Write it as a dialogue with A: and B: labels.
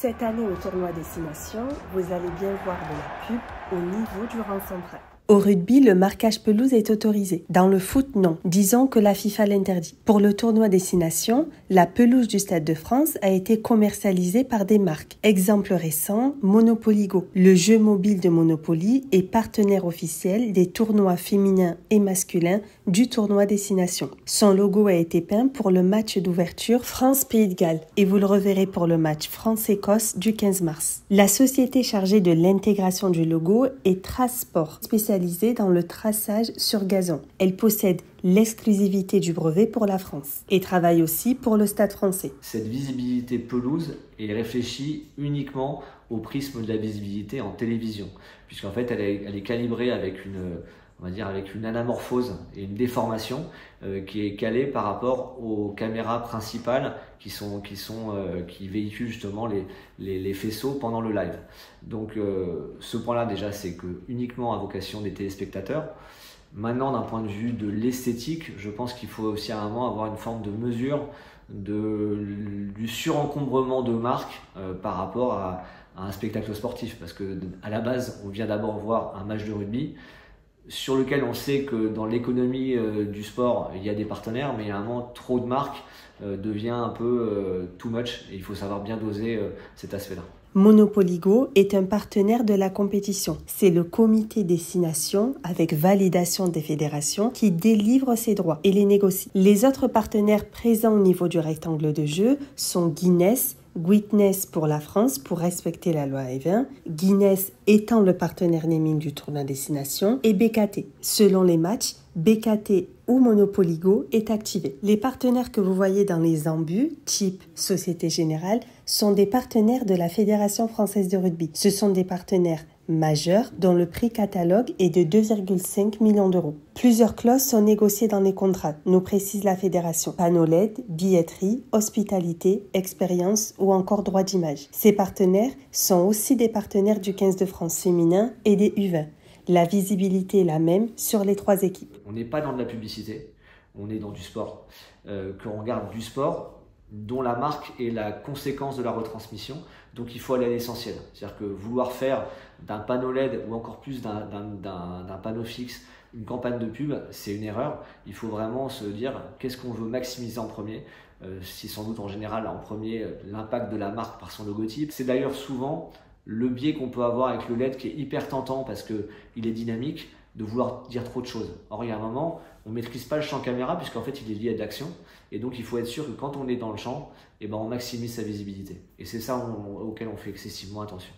A: Cette année au tournoi Destination, vous allez bien voir de la pub au niveau du rang central. Au rugby, le marquage pelouse est autorisé. Dans le foot, non. Disons que la FIFA l'interdit. Pour le tournoi Destination, la pelouse du Stade de France a été commercialisée par des marques. Exemple récent, Monopoly Go. Le jeu mobile de Monopoly est partenaire officiel des tournois féminins et masculins du tournoi Destination. Son logo a été peint pour le match d'ouverture France-Pays de Galles et vous le reverrez pour le match France-Écosse du 15 mars. La société chargée de l'intégration du logo est Trasport, spécialisée dans le traçage sur gazon. Elle possède l'exclusivité du brevet pour la France et travaille aussi pour le Stade français.
B: Cette visibilité pelouse est réfléchie uniquement au prisme de la visibilité en télévision, puisqu'en fait elle est calibrée avec une anamorphose et une déformation qui est calée par rapport aux caméras principales qui véhiculent justement les faisceaux pendant le live. Donc ce point-là déjà, c'est que uniquement à vocation des téléspectateurs. Maintenant, d'un point de vue de l'esthétique, je pense qu'il faut aussi à un moment avoir une forme de mesure du surencombrement de marques par rapport à un spectacle sportif, parce que à la base, on vient d'abord voir un match de rugby sur lequel on sait que dans l'économie du sport, il y a des partenaires, mais à un moment, trop de marques devient un peu too much, et il faut savoir bien doser cet aspect-là.
A: Monopoly Go est un partenaire de la compétition. C'est le comité Destination, avec validation des fédérations, qui délivre ses droits et les négocie. Les autres partenaires présents au niveau du rectangle de jeu sont Guinness, Witness pour la France pour respecter la loi E20, Guinness étant le partenaire naming du tournoi Destination, et BKT. Selon les matchs, BKT ou Monopoly Go est activé. Les partenaires que vous voyez dans les embus, type Société Générale, sont des partenaires de la Fédération française de rugby. Ce sont des partenaires majeurs dont le prix catalogue est de 2,5 millions d'euros. Plusieurs clauses sont négociées dans les contrats, nous précise la fédération. Panneaux LED, billetterie, hospitalité, expérience ou encore droit d'image. Ces partenaires sont aussi des partenaires du 15 de France féminin et des U20. La visibilité est la même sur les trois équipes.
B: On n'est pas dans de la publicité, on est dans du sport. Qu'on regarde du sport dont la marque est la conséquence de la retransmission, donc il faut aller à l'essentiel. C'est-à-dire que vouloir faire d'un panneau LED ou encore plus d'un panneau fixe une campagne de pub, c'est une erreur. Il faut vraiment se dire qu'est-ce qu'on veut maximiser en premier. C'est sans doute en général en premier l'impact de la marque par son logotype. C'est d'ailleurs souvent le biais qu'on peut avoir avec le LED qui est hyper tentant parce qu'il est dynamique, de vouloir dire trop de choses. Or, il y a un moment, on ne maîtrise pas le champ caméra puisqu'en fait, il est lié à de l'action. Et donc, il faut être sûr que quand on est dans le champ, on maximise sa visibilité. Et c'est ça auquel on fait excessivement attention.